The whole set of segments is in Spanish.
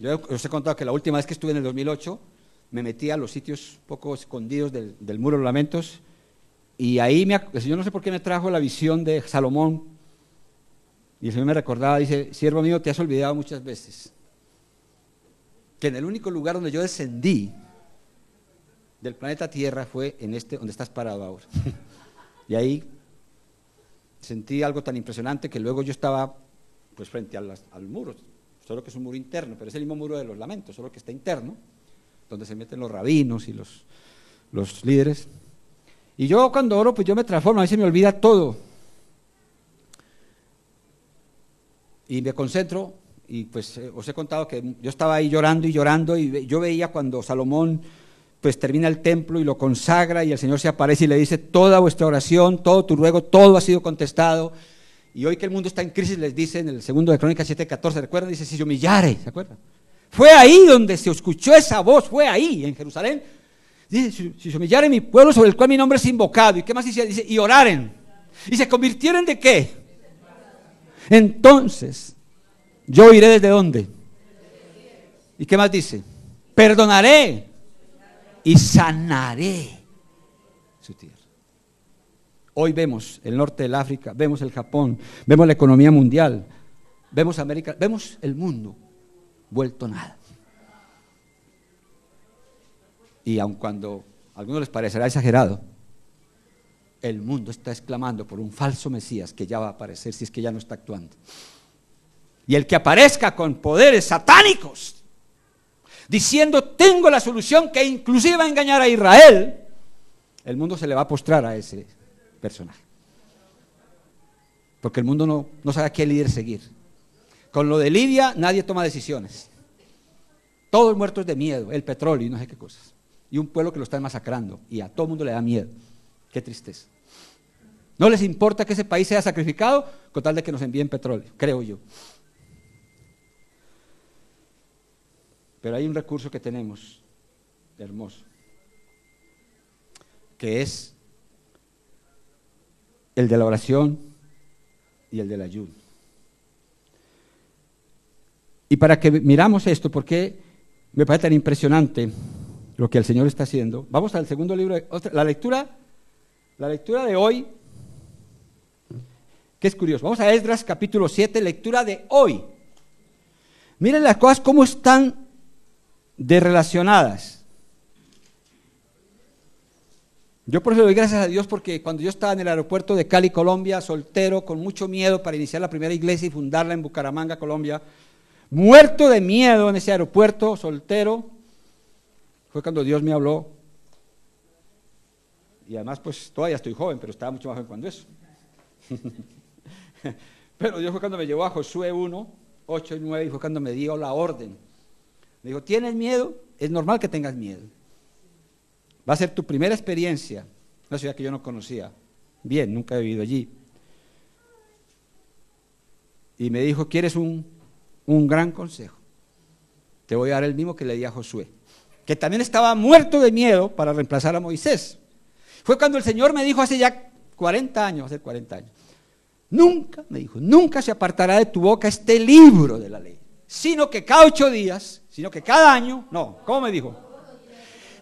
Yo os he contado que la última vez que estuve en el 2008, me metí a los sitios poco escondidos del Muro de los Lamentos, y ahí el Señor no sé por qué me trajo la visión de Salomón, y el Señor me recordaba, dice, siervo mío, te has olvidado muchas veces que en el único lugar donde yo descendí del planeta Tierra fue en este donde estás parado ahora. Y ahí sentí algo tan impresionante que luego yo estaba pues frente al muro, solo que es un muro interno, pero es el mismo muro de los lamentos, solo que está interno, donde se meten los rabinos y los líderes. Y yo cuando oro, pues yo me transformo, a veces me olvida todo. Y me concentro, y pues os he contado que yo estaba ahí llorando y llorando, y yo veía cuando Salomón pues termina el templo y lo consagra, y el Señor se aparece y le dice, toda vuestra oración, todo tu ruego, todo ha sido contestado. Y hoy que el mundo está en crisis, les dice en el segundo de Crónicas 7:14, ¿recuerdan? Dice, si se humillare, ¿se acuerdan? Fue ahí donde se escuchó esa voz, fue ahí, en Jerusalén. Dice, si se humillare mi pueblo sobre el cual mi nombre es invocado. ¿Y qué más dice? Dice, y oraren. ¿Y se convirtieron de qué? Entonces, yo iré desde dónde. ¿Y qué más dice? Perdonaré y sanaré su tierra. Hoy vemos el norte del África, vemos el Japón, vemos la economía mundial, vemos América, vemos el mundo vuelto nada. Y aun cuando a algunos les parecerá exagerado, el mundo está exclamando por un falso Mesías que ya va a aparecer si es que ya no está actuando. Y el que aparezca con poderes satánicos, diciendo tengo la solución que inclusive va a engañar a Israel, el mundo se le va a postrar a ese personaje. Porque el mundo no sabe a qué líder seguir. Con lo de Libia nadie toma decisiones. Todos muertos de miedo, el petróleo y no sé qué cosas. Y un pueblo que lo está masacrando y a todo el mundo le da miedo. Qué tristeza. No les importa que ese país sea sacrificado con tal de que nos envíen petróleo, creo yo. Pero hay un recurso que tenemos, hermoso, que es el de la oración y el del ayuno. Y para que miramos esto, porque me parece tan impresionante lo que el Señor está haciendo, vamos al segundo libro, la lectura de hoy, que es curioso. Vamos a Esdras capítulo 7, lectura de hoy. Miren las cosas cómo están derrelacionadas. Yo por eso doy gracias a Dios, porque cuando yo estaba en el aeropuerto de Cali, Colombia, soltero, con mucho miedo para iniciar la primera iglesia y fundarla en Bucaramanga, Colombia, muerto de miedo en ese aeropuerto, soltero, fue cuando Dios me habló. Y además pues todavía estoy joven, pero estaba mucho más joven cuando eso. Pero Dios fue cuando me llevó a Josué 1, 8 y 9, y fue cuando me dio la orden. Me dijo, ¿tienes miedo? Es normal que tengas miedo. Va a ser tu primera experiencia, una ciudad que yo no conocía bien, nunca he vivido allí. Y me dijo, ¿quieres un gran consejo? Te voy a dar el mismo que le di a Josué, que también estaba muerto de miedo para reemplazar a Moisés. Fue cuando el Señor me dijo hace ya 40 años, hace 40 años, nunca, me dijo, nunca se apartará de tu boca este libro de la ley, sino que cada 8 días, sino que cada año, no, ¿cómo me dijo?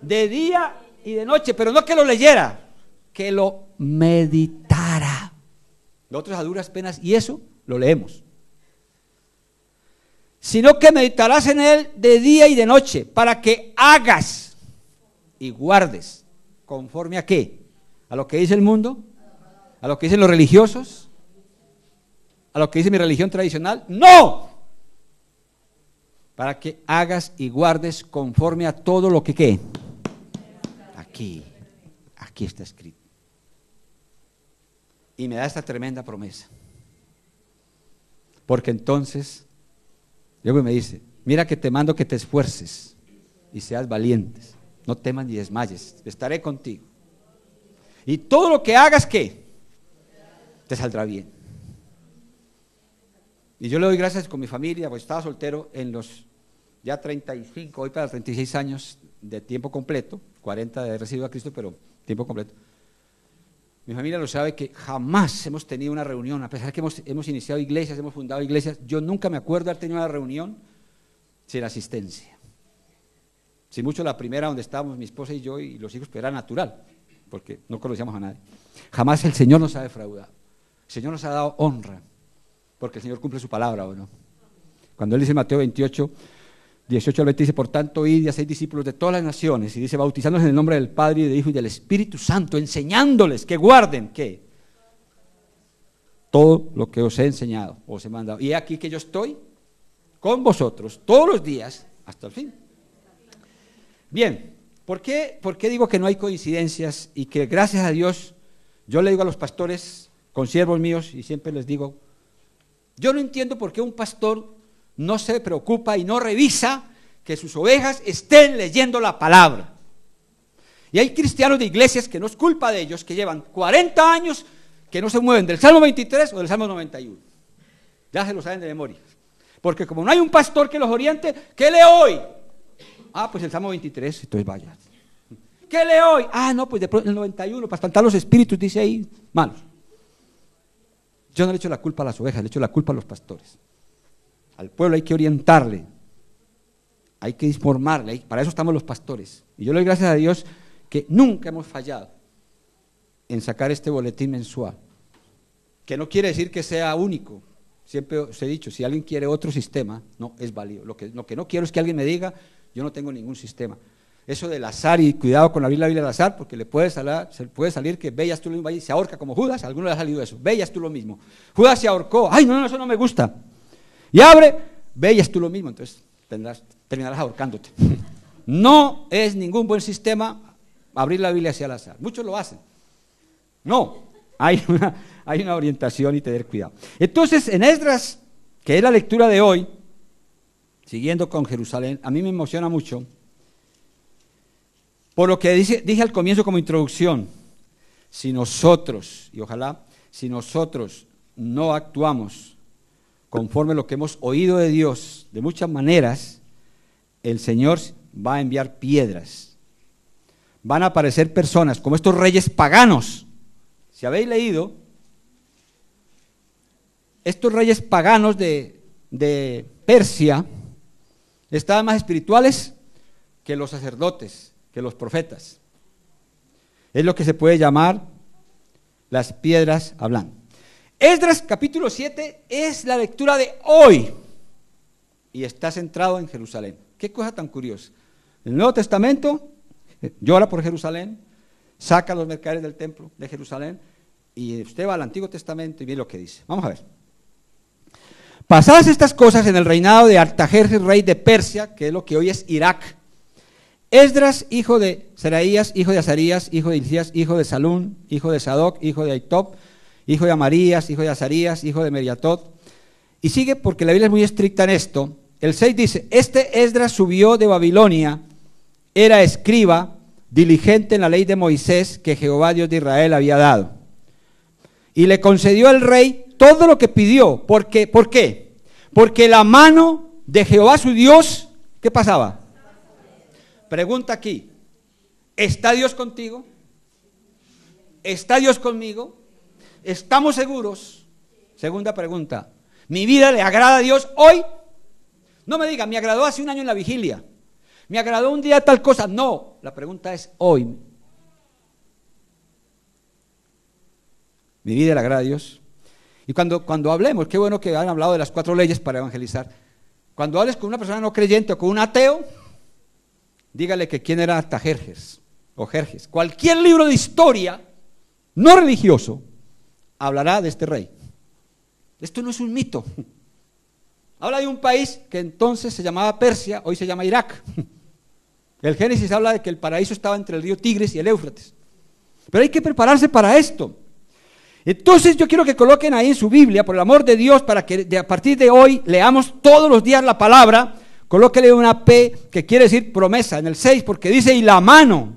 De día y de noche, pero no que lo leyera, que lo meditara. Nosotros a duras penas, y eso lo leemos. Sino que meditarás en él de día y de noche, para que hagas y guardes, conforme a qué, a lo que dice el mundo, a lo que dicen los religiosos, a lo que dice mi religión tradicional, no, para que hagas y guardes conforme a todo lo que ¿qué? Aquí está escrito. Y me da esta tremenda promesa, porque entonces luego me dice, mira que te mando que te esfuerces y seas valientes, no temas ni desmayes, estaré contigo. Y todo lo que hagas, ¿qué? Te saldrá bien. Y yo le doy gracias con mi familia, pues estaba soltero en los ya 35, hoy para 36 años de tiempo completo, 40 de haber recibido a Cristo, pero tiempo completo. Mi familia lo sabe, que jamás hemos tenido una reunión, a pesar que hemos iniciado iglesias, hemos fundado iglesias, yo nunca me acuerdo de haber tenido una reunión sin asistencia. Si mucho la primera donde estábamos mi esposa y yo y los hijos, pero era natural, porque no conocíamos a nadie. Jamás el Señor nos ha defraudado. El Señor nos ha dado honra, porque el Señor cumple su palabra, ¿o no? Cuando Él dice en Mateo 28, 18 al 20, dice, por tanto, id y haced discípulos de todas las naciones, y dice, bautizándolos en el nombre del Padre y del Hijo y del Espíritu Santo, enseñándoles que guarden, ¿qué? Todo lo que os he enseñado, os he mandado. Y he aquí que yo estoy con vosotros todos los días hasta el fin. Bien, ¿por qué digo que no hay coincidencias y que gracias a Dios, yo le digo a los pastores, consiervos míos, y siempre les digo, yo no entiendo por qué un pastor no se preocupa y no revisa que sus ovejas estén leyendo la palabra. Y hay cristianos de iglesias que no es culpa de ellos, que llevan 40 años que no se mueven del Salmo 23 o del Salmo 91. Ya se lo saben de memoria. Porque como no hay un pastor que los oriente, ¿qué lee hoy? Ah, pues el Salmo 23, entonces vaya. ¿Qué lee hoy? Ah, no, pues de pronto el 91, para espantar los espíritus, dice ahí, malos. Yo no le echo la culpa a las ovejas, le echo la culpa a los pastores. Al pueblo hay que orientarle, hay que informarle, para eso estamos los pastores. Y yo le doy gracias a Dios que nunca hemos fallado en sacar este boletín mensual, que no quiere decir que sea único. Siempre os he dicho, si alguien quiere otro sistema, no es válido. Lo que no quiero es que alguien me diga, yo no tengo ningún sistema. Eso del azar, y cuidado con abrir la Biblia al azar, porque se puede salir que veas tú lo mismo y se ahorca como Judas, a alguno le ha salido eso, veas tú lo mismo. Judas se ahorcó, ay no, eso no me gusta. Y abre, veas tú lo mismo, entonces terminarás ahorcándote. No es ningún buen sistema abrir la Biblia hacia el azar, muchos lo hacen. No, hay una orientación y tener cuidado. Entonces, en Esdras, que es la lectura de hoy, siguiendo con Jerusalén, a mí me emociona mucho, por lo que dije al comienzo como introducción, si nosotros, y ojalá, si nosotros no actuamos conforme a lo que hemos oído de Dios, de muchas maneras, el Señor va a enviar piedras. Van a aparecer personas como estos reyes paganos. Si habéis leído, estos reyes paganos de Persia estaban más espirituales que los sacerdotes, que los profetas. Es lo que se puede llamar las piedras hablando. Esdras capítulo 7 es la lectura de hoy y está centrado en Jerusalén. Qué cosa tan curiosa. El Nuevo Testamento llora por Jerusalén, saca los mercaderes del templo de Jerusalén y usted va al Antiguo Testamento y ve lo que dice. Vamos a ver. Pasadas estas cosas en el reinado de Artajerjes, rey de Persia, que es lo que hoy es Irak, Esdras, hijo de Seraías, hijo de Azarías, hijo de Hilcías, hijo de Salún, hijo de Sadoc, hijo de Aitob, hijo de Amarías, hijo de Azarías, hijo de Meriatot, y sigue porque la Biblia es muy estricta en esto. El 6 dice, este Esdras subió de Babilonia, era escriba, diligente en la ley de Moisés que Jehová Dios de Israel había dado. Y le concedió al rey todo lo que pidió. ¿Por qué? Porque la mano de Jehová su Dios, ¿qué pasaba? Pregunta aquí, ¿está Dios contigo? ¿Está Dios conmigo? ¿Estamos seguros? Segunda pregunta, ¿mi vida le agrada a Dios hoy? No me diga, me agradó hace un año en la vigilia, me agradó un día tal cosa. No, la pregunta es hoy. ¿Mi vida le agrada a Dios? Y cuando hablemos, qué bueno que han hablado de las 4 leyes para evangelizar. Cuando hables con una persona no creyente o con un ateo, dígale que quién era Artajerjes o Jerjes. Cualquier libro de historia no religioso hablará de este rey. Esto no es un mito. Habla de un país que entonces se llamaba Persia, hoy se llama Irak. El Génesis habla de que el paraíso estaba entre el río Tigris y el Éufrates. Pero hay que prepararse para esto. Entonces yo quiero que coloquen ahí en su Biblia, por el amor de Dios, para que a partir de hoy leamos todos los días la palabra. Colóquele una P que quiere decir promesa en el 6, porque dice, y la mano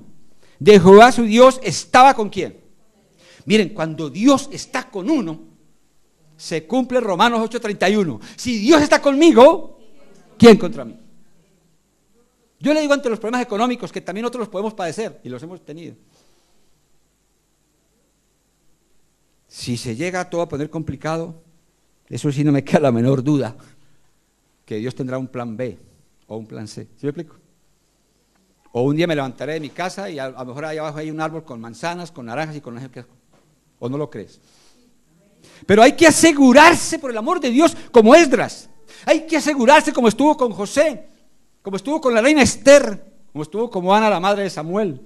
de Jehová su Dios estaba con quién. Miren, cuando Dios está con uno, se cumple Romanos 8:31. Si Dios está conmigo, ¿quién contra mí? Yo le digo ante los problemas económicos, que también nosotros los podemos padecer, y los hemos tenido. Si se llega todo a poner complicado, eso sí no me queda la menor duda, que Dios tendrá un plan B. o un plan C. ¿Sí me explico? O un día me levantaré de mi casa y a lo mejor ahí abajo hay un árbol con manzanas, con naranjas y con naranjas. ¿O no lo crees? Pero hay que asegurarse, por el amor de Dios, como Esdras. Hay que asegurarse como estuvo con José, como estuvo con la reina Esther, como estuvo con Ana, la madre de Samuel.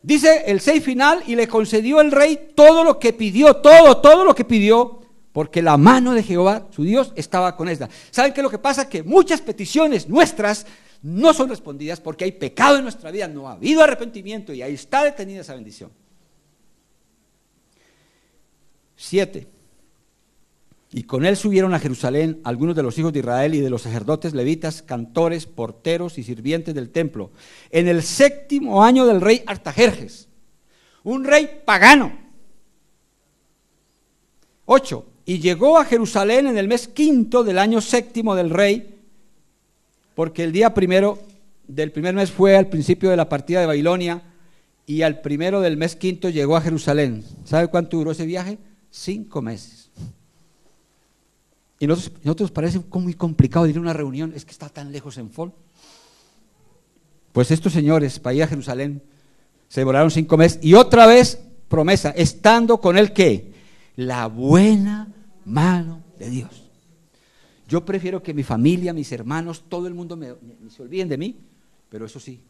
Dice el 6 final, y le concedió el rey todo lo que pidió, todo lo que pidió, porque la mano de Jehová, su Dios, estaba con Esdras. ¿Saben qué es lo que pasa? Que muchas peticiones nuestras no son respondidas porque hay pecado en nuestra vida, no ha habido arrepentimiento y ahí está detenida esa bendición. 7. Y con él subieron a Jerusalén algunos de los hijos de Israel y de los sacerdotes, levitas, cantores, porteros y sirvientes del templo, en el 7º año del rey Artajerjes, un rey pagano. 8. Y llegó a Jerusalén en el mes 5 del año 7 del rey, porque el día primero del primer mes fue al principio de la partida de Babilonia, y al primero del mes 5 llegó a Jerusalén. ¿Sabe cuánto duró ese viaje? 5 meses. Y nosotros parece muy complicado ir a una reunión, es que está tan lejos en Fol. Pues estos señores, para ir a Jerusalén, se demoraron 5 meses, y otra vez, promesa, estando con él, ¿qué? La buena mano de Dios. Yo prefiero que mi familia, mis hermanos, todo el mundo se olviden de mí, pero eso sí,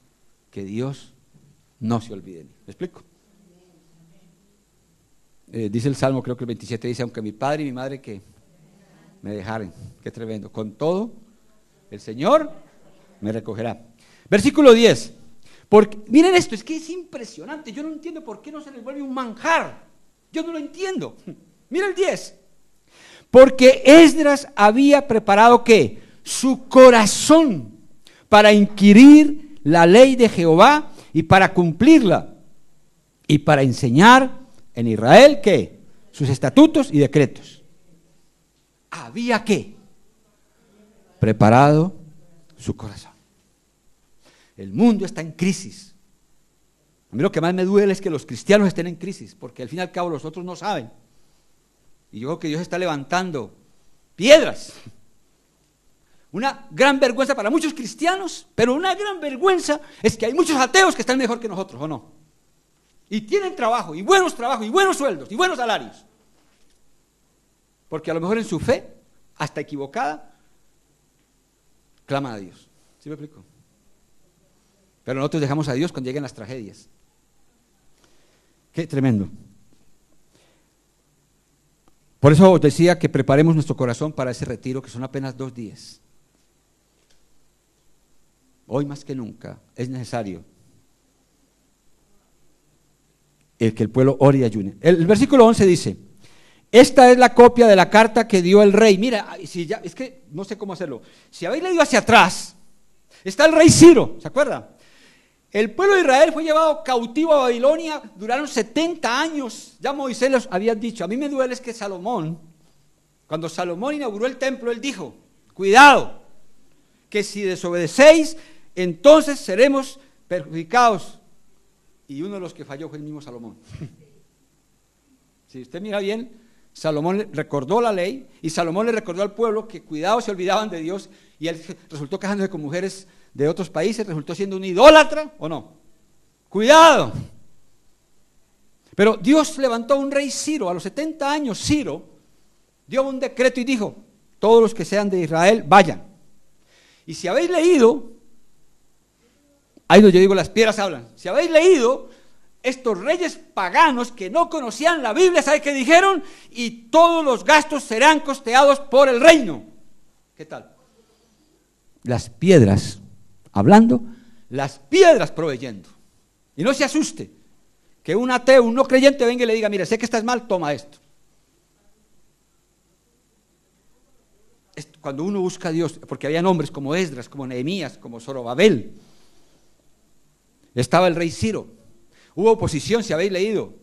que Dios no se olvide de mí. ¿Me explico? Dice el Salmo, creo que el 27, dice, aunque mi padre y mi madre que me dejaren, qué tremendo, con todo el Señor me recogerá. Versículo 10, porque, miren esto, es que es impresionante, yo no entiendo por qué no se les vuelve un manjar, yo no lo entiendo. Mira el 10, porque Esdras había preparado ¿qué? Su corazón para inquirir la ley de Jehová y para cumplirla y para enseñar en Israel ¿qué? Sus estatutos y decretos. Había ¿qué? Preparado su corazón. El mundo está en crisis. A mí lo que más me duele es que los cristianos estén en crisis, porque al fin y al cabo los otros no saben. Y yo creo que Dios está levantando piedras. Una gran vergüenza para muchos cristianos, pero una gran vergüenza es que hay muchos ateos que están mejor que nosotros, ¿o no? Y tienen trabajo, y buenos trabajos, y buenos sueldos, y buenos salarios. Porque a lo mejor en su fe, hasta equivocada, claman a Dios. ¿Sí me explico? Pero nosotros dejamos a Dios cuando lleguen las tragedias. Qué tremendo. Por eso os decía que preparemos nuestro corazón para ese retiro, que son apenas 2 días. Hoy más que nunca es necesario que el pueblo ore y ayune. El versículo 11 dice, esta es la copia de la carta que dio el rey. Mira, si ya, es que no sé cómo hacerlo. Si habéis leído hacia atrás, está el rey Ciro, ¿se acuerda? El pueblo de Israel fue llevado cautivo a Babilonia, duraron 70 años. Ya Moisés los había dicho. A mí me duele es que Salomón, cuando Salomón inauguró el templo, él dijo, cuidado, que si desobedecéis, entonces seremos perjudicados. Y uno de los que falló fue el mismo Salomón. Si usted mira bien, Salomón le recordó la ley y Salomón le recordó al pueblo que cuidado, se olvidaban de Dios, y él resultó casándose con mujeres de otros países, resultó siendo un idólatra, ¿o no? Cuidado. Pero Dios levantó a un rey Ciro, a los 70 años Ciro dio un decreto y dijo, todos los que sean de Israel, vayan. Y si habéis leído, ahí donde yo digo, las piedras hablan, si habéis leído, estos reyes paganos que no conocían la Biblia, ¿sabe qué dijeron? Y todos los gastos serán costeados por el reino. ¿Qué tal? Las piedras hablando, las piedras proveyendo. Y no se asuste que un ateo, un no creyente venga y le diga, mire, sé que estás mal, toma esto. Cuando uno busca a Dios, porque había hombres como Esdras, como Nehemías, como Zorobabel, estaba el rey Ciro, hubo oposición, si habéis leído,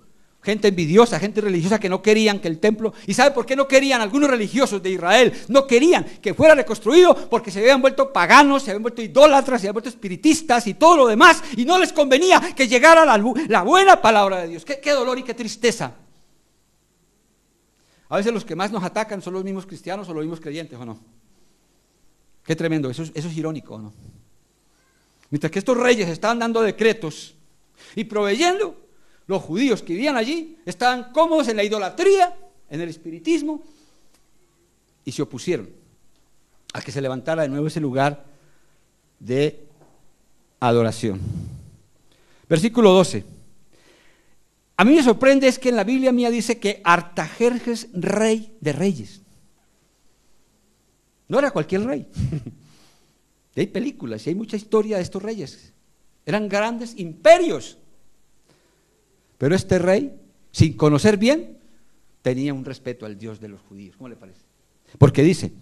gente envidiosa, gente religiosa que no querían que el templo, ¿y sabe por qué no querían? Algunos religiosos de Israel no querían que fuera reconstruido porque se habían vuelto paganos, se habían vuelto idólatras, se habían vuelto espiritistas y todo lo demás, y no les convenía que llegara la buena palabra de Dios. Qué dolor y qué tristeza. A veces los que más nos atacan son los mismos cristianos o los mismos creyentes, ¿o no? Qué tremendo, eso es irónico, ¿no? Mientras que estos reyes estaban dando decretos y proveyendo, los judíos que vivían allí estaban cómodos en la idolatría, en el espiritismo, y se opusieron a que se levantara de nuevo ese lugar de adoración. Versículo 12. A mí me sorprende es que en la Biblia mía dice que Artajerjes, rey de reyes. No era cualquier rey. Y hay películas y hay mucha historia de estos reyes. Eran grandes imperios. Pero este rey, sin conocer bien, tenía un respeto al Dios de los judíos. ¿Cómo le parece? Porque dice,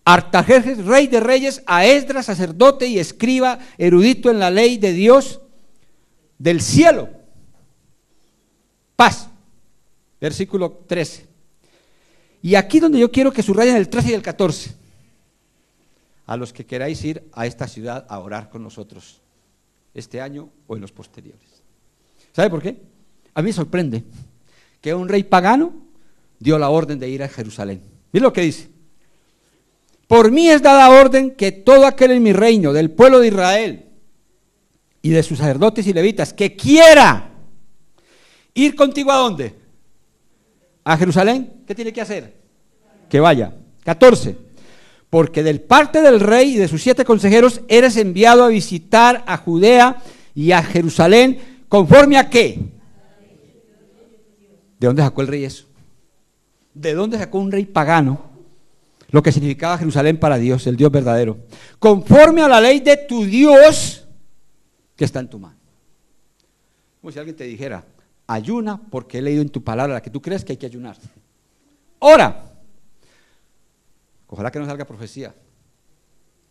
Artajerjes, rey de reyes, a Esdras, sacerdote y escriba, erudito en la ley de Dios del cielo. Paz. Versículo 13. Y aquí donde yo quiero que subrayen el 13 y el 14. A los que queráis ir a esta ciudad a orar con nosotros este año o en los posteriores. ¿Sabe por qué? A mí me sorprende que un rey pagano dio la orden de ir a Jerusalén. Mira lo que dice. Por mí es dada orden que todo aquel en mi reino, del pueblo de Israel y de sus sacerdotes y levitas, que quiera ir contigo ¿a dónde? A Jerusalén. ¿Qué tiene que hacer? Que vaya. 14. Porque del parte del rey y de sus 7 consejeros eres enviado a visitar a Judea y a Jerusalén, ¿conforme a qué? ¿De dónde sacó el rey eso? ¿De dónde sacó un rey pagano lo que significaba Jerusalén para Dios, el Dios verdadero? Conforme a la ley de tu Dios que está en tu mano. Como si alguien te dijera, ayuna porque he leído en tu palabra la que tú crees que hay que ayunar. Ora. Ojalá que no salga profecía.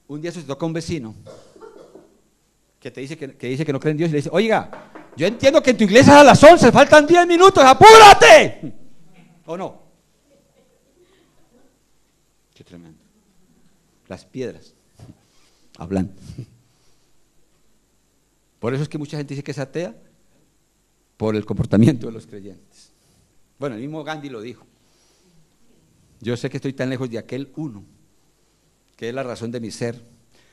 Un día se toca un vecino que te dice que dice que no cree en Dios y le dice, oiga, yo entiendo que en tu iglesia es a las 11, faltan 10 minutos, ¡apúrate! ¿O no? Qué tremendo. Las piedras hablan. Por eso es que mucha gente dice que es atea, por el comportamiento de los creyentes. Bueno, el mismo Gandhi lo dijo. Yo sé que estoy tan lejos de aquel uno, que es la razón de mi ser,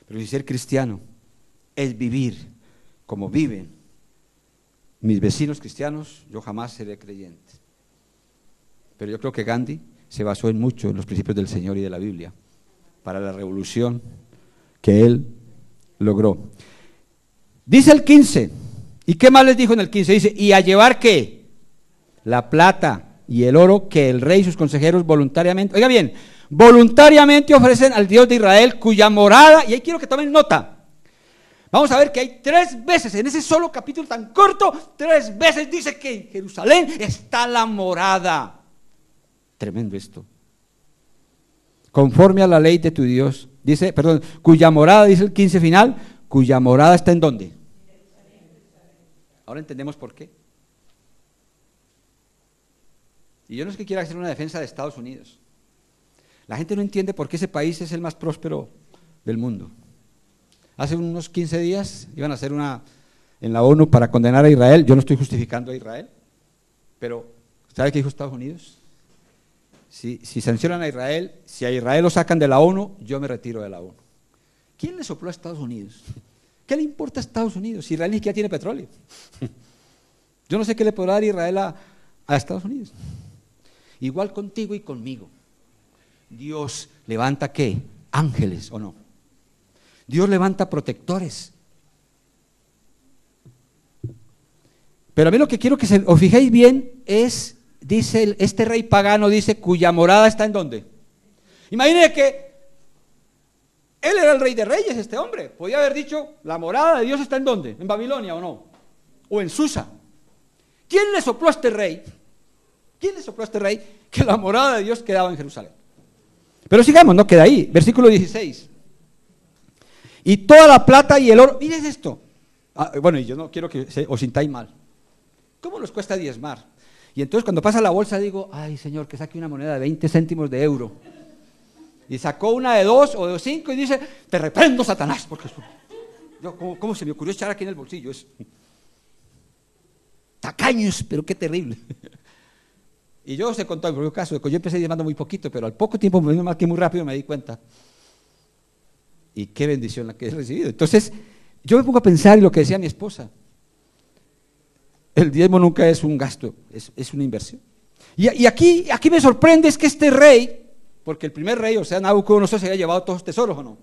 pero si ser cristiano es vivir como viven mis vecinos cristianos, yo jamás seré creyente. Pero yo creo que Gandhi se basó en mucho en los principios del Señor y de la Biblia para la revolución que él logró. Dice el 15, ¿y qué más les dijo en el 15? Dice, ¿y a llevar qué? La plata y el oro que el rey y sus consejeros voluntariamente, oiga bien, voluntariamente ofrecen al Dios de Israel, cuya morada, y ahí quiero que tomen nota, vamos a ver que hay 3 veces, en ese solo capítulo tan corto, 3 veces dice que en Jerusalén está la morada. Tremendo esto. Conforme a la ley de tu Dios, dice, perdón, cuya morada, dice el 15 final, cuya morada está ¿en dónde? Ahora entendemos por qué. Y yo no es que quiera hacer una defensa de Estados Unidos. La gente no entiende por qué ese país es el más próspero del mundo. Hace unos 15 días iban a hacer una en la ONU para condenar a Israel. Yo no estoy justificando a Israel, pero ¿sabe qué dijo Estados Unidos? Si sancionan a Israel, si a Israel lo sacan de la ONU, yo me retiro de la ONU. ¿Quién le sopló a Estados Unidos? ¿Qué le importa a Estados Unidos si Israel ni siquiera tiene petróleo? Yo no sé qué le podrá dar Israel a Estados Unidos. Igual contigo y conmigo. Dios levanta ¿qué? Ángeles, ¿o no? Dios levanta protectores. Pero a mí lo que quiero que os fijéis bien es, dice este rey pagano, dice, cuya morada está ¿en dónde? Imagínense que él era el rey de reyes, este hombre. Podía haber dicho, la morada de Dios está ¿en dónde? ¿En Babilonia o no? O en Susa. ¿Quién le sopló a este rey? ¿Quién le sopló a este rey que la morada de Dios quedaba en Jerusalén? Pero sigamos, no queda ahí. Versículo 16. Y toda la plata y el oro. Miren esto. Bueno, y yo no quiero que os sintáis mal. ¿Cómo nos cuesta diezmar? Y entonces cuando pasa la bolsa digo, ay Señor, que saque una moneda de 20 céntimos de euro. Y sacó una de 2 o de 5 y dice, te reprendo, Satanás. Porque ¿cómo se me ocurrió echar aquí en el bolsillo eso? Tacaños, pero qué terrible. Y yo os he contado mi propio caso, yo empecé diezmando muy poquito, pero al poco tiempo, más que muy rápido, me di cuenta. Y qué bendición la que he recibido. Entonces, yo me pongo a pensar en lo que decía mi esposa. El diezmo nunca es un gasto, es una inversión. Y aquí me sorprende es que este rey, porque el primer rey, o sea, Nabucodonosor, se había llevado todos los tesoros, ¿o no?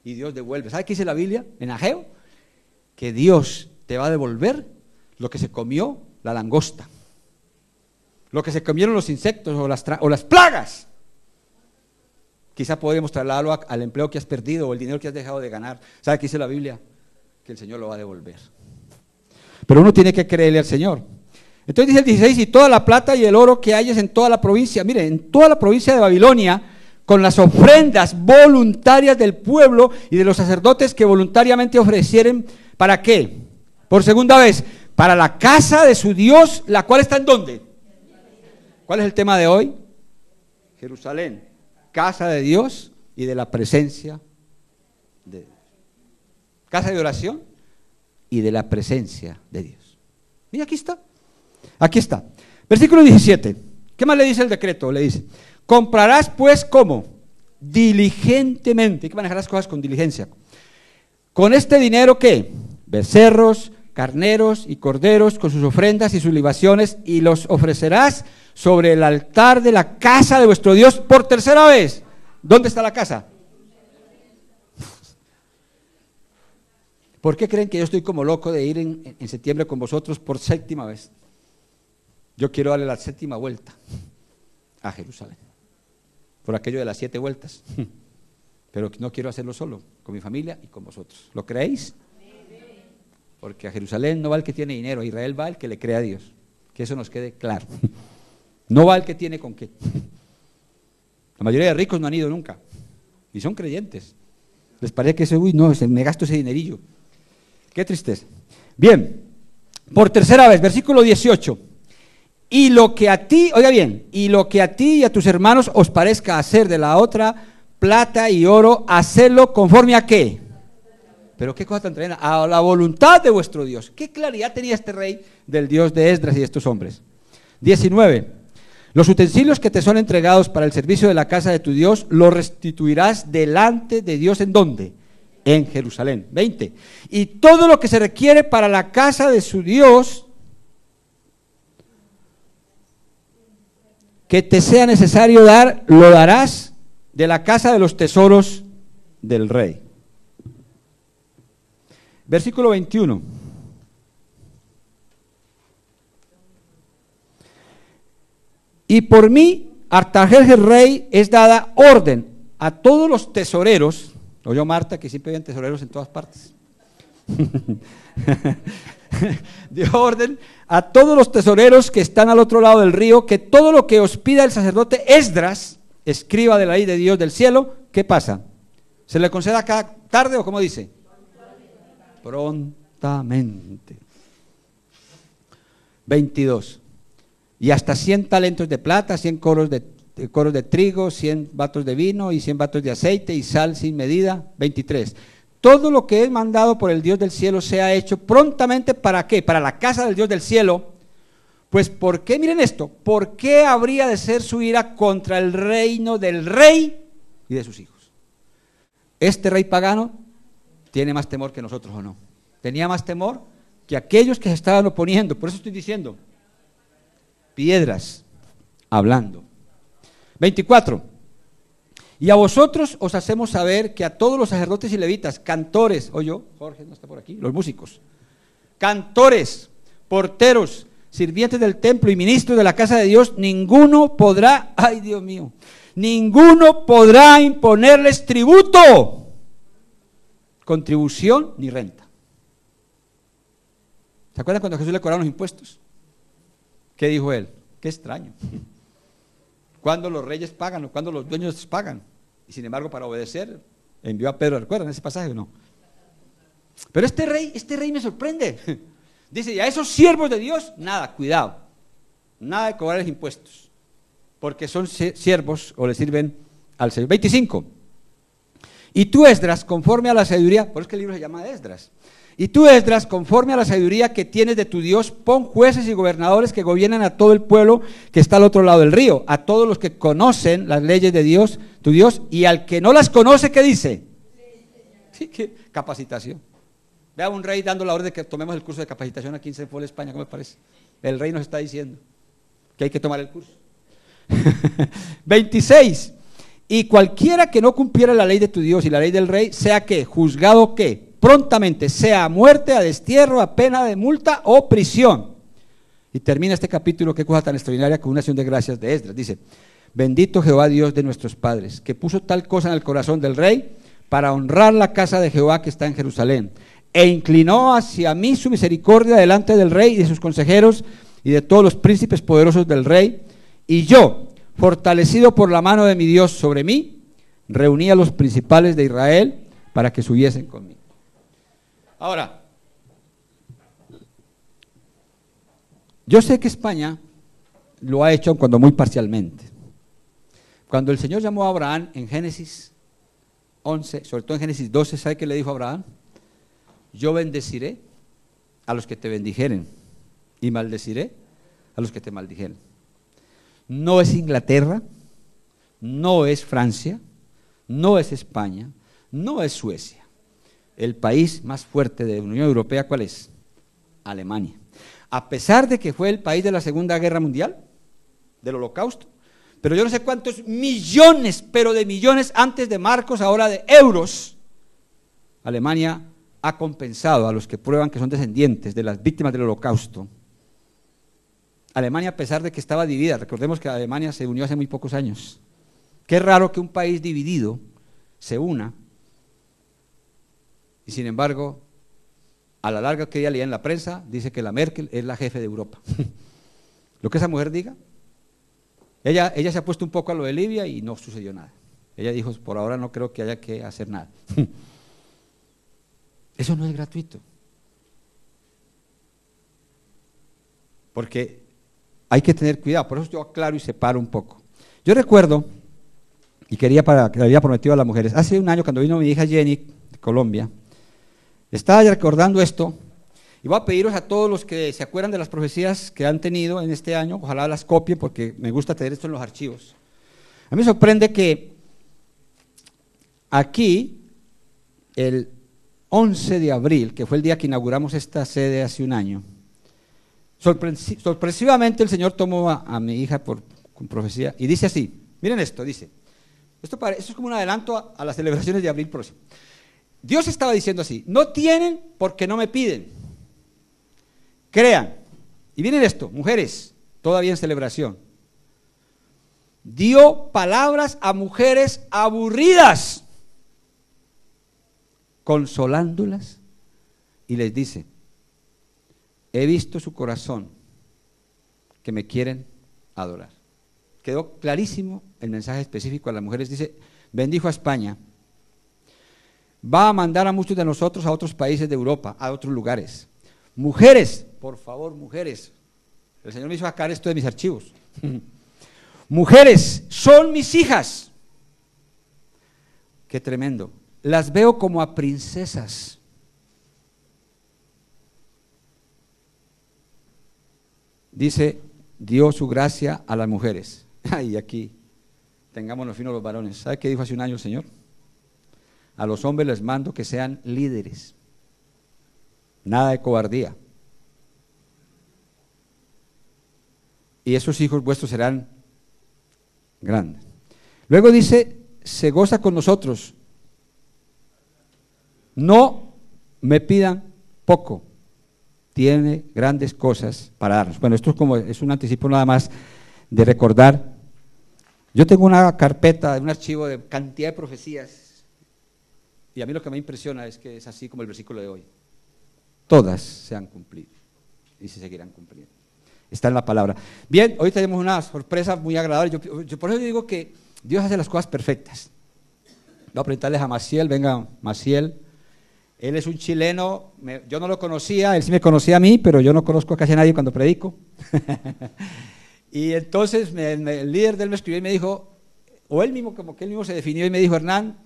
Y Dios devuelve. ¿Sabe qué dice la Biblia en Ageo? Que Dios te va a devolver lo que se comió la langosta, lo que se comieron los insectos o las plagas. Quizá podemos trasladarlo al empleo que has perdido o el dinero que has dejado de ganar. ¿Sabe qué dice la Biblia? Que el Señor lo va a devolver. Pero uno tiene que creerle al Señor. Entonces dice el 16, y toda la plata y el oro que hayas en toda la provincia, mire, en toda la provincia de Babilonia, con las ofrendas voluntarias del pueblo y de los sacerdotes que voluntariamente ofrecieren, ¿para qué? Por segunda vez, para la casa de su Dios, la cual está ¿en dónde? ¿Cuál es el tema de hoy? Jerusalén, casa de Dios y de la presencia de Dios. Casa de oración y de la presencia de Dios. Y aquí está. Aquí está. Versículo 17. ¿Qué más le dice el decreto? Le dice, comprarás pues ¿cómo? Diligentemente. Hay que manejar las cosas con diligencia. Con este dinero ¿qué? Becerros, carneros y corderos con sus ofrendas y sus libaciones, y los ofrecerás sobre el altar de la casa de vuestro Dios por tercera vez. ¿Dónde está la casa? ¿Por qué creen que yo estoy como loco de ir en septiembre con vosotros por séptima vez? Yo quiero darle la séptima vuelta a Jerusalén, por aquello de las 7 vueltas, pero no quiero hacerlo solo, con mi familia y con vosotros. ¿Lo creéis? Porque a Jerusalén no va el que tiene dinero, a Israel va el que le cree a Dios, que eso nos quede claro. No va el que tiene con qué. La mayoría de ricos no han ido nunca, y son creyentes. Les parece que eso, uy, no, me gasto ese dinerillo. Qué tristeza. Bien, por tercera vez, versículo 18. Y lo que a ti, oiga bien, y lo que a ti y a tus hermanos os parezca hacer de la otra, plata y oro, hacedlo conforme a qué. Pero qué cosa tan tremenda, a la voluntad de vuestro Dios. Qué claridad tenía este rey del Dios de Esdras y de estos hombres. 19. Los utensilios que te son entregados para el servicio de la casa de tu Dios, los restituirás delante de Dios. ¿En dónde? En Jerusalén. 20. Y todo lo que se requiere para la casa de su Dios, que te sea necesario dar, lo darás de la casa de los tesoros del rey. Versículo 21. Y por mí, Artajerjes rey, es dada orden a todos los tesoreros. Oyó Marta que siempre habían tesoreros en todas partes. Dio orden a todos los tesoreros que están al otro lado del río, que todo lo que os pida el sacerdote Esdras, escriba de la ley de Dios del cielo, ¿qué pasa? ¿Se le conceda cada tarde o cómo dice? Prontamente. 22. Y hasta 100 talentos de plata, 100 coros de trigo, 100 batos de vino y 100 batos de aceite y sal sin medida. 23. Todo lo que es mandado por el Dios del cielo sea hecho prontamente, ¿para qué? Para la casa del Dios del cielo. Pues ¿por qué? Miren esto, ¿por qué habría de ser su ira contra el reino del rey y de sus hijos? Este rey pagano tiene más temor que nosotros, ¿o no? Tenía más temor que aquellos que se estaban oponiendo. Por eso estoy diciendo, piedras hablando. 24. Y a vosotros os hacemos saber que a todos los sacerdotes y levitas, cantores, Jorge no está por aquí, los músicos, cantores, porteros, sirvientes del templo y ministros de la casa de Dios, ninguno podrá, ay Dios mío, ninguno podrá imponerles tributo, contribución ni renta. ¿Se acuerdan cuando a Jesús le cobraron los impuestos? ¿Qué dijo él? Qué extraño. Cuando los reyes pagan o cuando los dueños pagan. Y sin embargo, para obedecer, envió a Pedro. ¿Recuerdan ese pasaje o no? Pero este rey me sorprende. Dice, y a esos siervos de Dios, nada, cuidado. Nada de cobrarles impuestos. Porque son siervos o le sirven al Señor. 25. Y tú, Esdras, conforme a la sabiduría, por eso es que el libro se llama Esdras. Y tú, Esdras, conforme a la sabiduría que tienes de tu Dios, pon jueces y gobernadores que gobiernen a todo el pueblo que está al otro lado del río, a todos los que conocen las leyes de Dios, tu Dios, y al que no las conoce, ¿qué dice? Sí, ¿qué? Capacitación. Vea un rey dando la orden de que tomemos el curso de capacitación aquí en Senfol España, ¿cómo me parece? El rey nos está diciendo que hay que tomar el curso. 26. Y cualquiera que no cumpliera la ley de tu Dios y la ley del rey, sea que juzgado que prontamente sea a muerte, a destierro, a pena de multa o prisión. Y termina este capítulo, qué cosa tan extraordinaria, con una acción de gracias de Esdras. Dice: bendito Jehová Dios de nuestros padres, que puso tal cosa en el corazón del rey para honrar la casa de Jehová que está en Jerusalén, e inclinó hacia mí su misericordia delante del rey y de sus consejeros y de todos los príncipes poderosos del rey, y yo, fortalecido por la mano de mi Dios sobre mí, reuní a los principales de Israel para que subiesen conmigo. Ahora, yo sé que España lo ha hecho cuando muy parcialmente. Cuando el Señor llamó a Abraham en Génesis 11, sobre todo en Génesis 12, ¿sabe qué le dijo a Abraham? Yo bendeciré a los que te bendijeren y maldeciré a los que te maldijeren. No es Inglaterra, no es Francia, no es España, no es Suecia. El país más fuerte de la Unión Europea, ¿cuál es? Alemania. A pesar de que fue el país de la Segunda Guerra Mundial, del Holocausto, pero yo no sé cuántos millones, pero de millones antes de marcos, ahora de euros, Alemania ha compensado a los que prueban que son descendientes de las víctimas del Holocausto. Alemania, a pesar de que estaba dividida, recordemos que Alemania se unió hace muy pocos años. Qué raro que un país dividido se una, y sin embargo, a la larga que ella leía en la prensa, dice que la Merkel es la jefe de Europa. Lo que esa mujer diga, ella se ha puesto un poco a lo de Libia y no sucedió nada. Ella dijo, por ahora no creo que haya que hacer nada. Eso no es gratuito. Porque hay que tener cuidado, por eso yo aclaro y separo un poco. Yo recuerdo, y que le había prometido a las mujeres, hace un año cuando vino mi hija Jenny de Colombia, estaba ya recordando esto, y voy a pediros a todos los que se acuerdan de las profecías que han tenido en este año, ojalá las copien porque me gusta tener esto en los archivos. A mí me sorprende que aquí, el 11 de abril, que fue el día que inauguramos esta sede hace un año, sorpresivamente el Señor tomó a mi hija con profecía y dice así, miren esto, dice, esto es como un adelanto a las celebraciones de abril próximo. Dios estaba diciendo así, no tienen porque no me piden, crean. Y miren esto, mujeres, todavía en celebración, dio palabras a mujeres aburridas, consolándolas, y les dice, he visto su corazón, que me quieren adorar. Quedó clarísimo el mensaje específico a las mujeres, dice, bendijo a España, va a mandar a muchos de nosotros a otros países de Europa, a otros lugares. Mujeres, por favor, mujeres, el Señor me hizo sacar esto de mis archivos. Mujeres, son mis hijas. Qué tremendo. Las veo como a princesas. Dice, dio su gracia a las mujeres. Y aquí, tengámonos finos los varones. ¿Sabe qué dijo hace un año el Señor? A los hombres les mando que sean líderes. Nada de cobardía. Y esos hijos vuestros serán grandes. Luego dice, se goza con nosotros. No me pidan poco. Tiene grandes cosas para darnos. Bueno, esto es un anticipo nada más de recordar. Yo tengo una carpeta, un archivo de cantidad de profecías, y a mí lo que me impresiona es que es así como el versículo de hoy. Todas se han cumplido y se seguirán cumpliendo. Está en la palabra. Bien, hoy tenemos una sorpresa muy agradable. Yo por eso digo que Dios hace las cosas perfectas. Voy a presentarles a Maciel. Venga, Maciel. Él es un chileno, yo no lo conocía, él sí me conocía a mí, pero yo no conozco a casi a nadie cuando predico. Y entonces el líder de él me escribió y me dijo, o él mismo, como que él mismo se definió y me dijo, Hernán,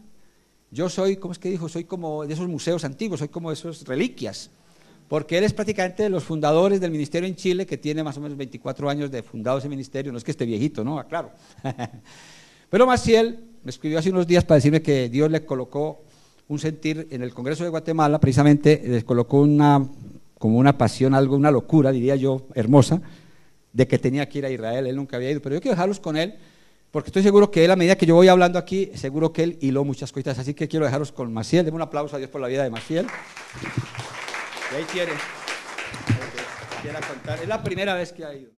yo soy, ¿cómo es que dijo? Soy como de esos museos antiguos, soy como de esas reliquias, porque él es prácticamente de los fundadores del ministerio en Chile, que tiene más o menos 24 años de fundado ese ministerio, no es que esté viejito, ¿no? Claro. Pero Maciel me escribió hace unos días para decirme que Dios le colocó un sentir en el Congreso de Guatemala, precisamente les colocó como una pasión, algo, una locura, diría yo, hermosa, de que tenía que ir a Israel. Él nunca había ido, pero yo quiero dejarlos con él, porque estoy seguro que él, a medida que yo voy hablando aquí, seguro que él hiló muchas cositas, así que quiero dejaros con Maciel. Deme un aplauso a Dios por la vida de Maciel. Y ahí quiere contar, es la primera vez que ha ido.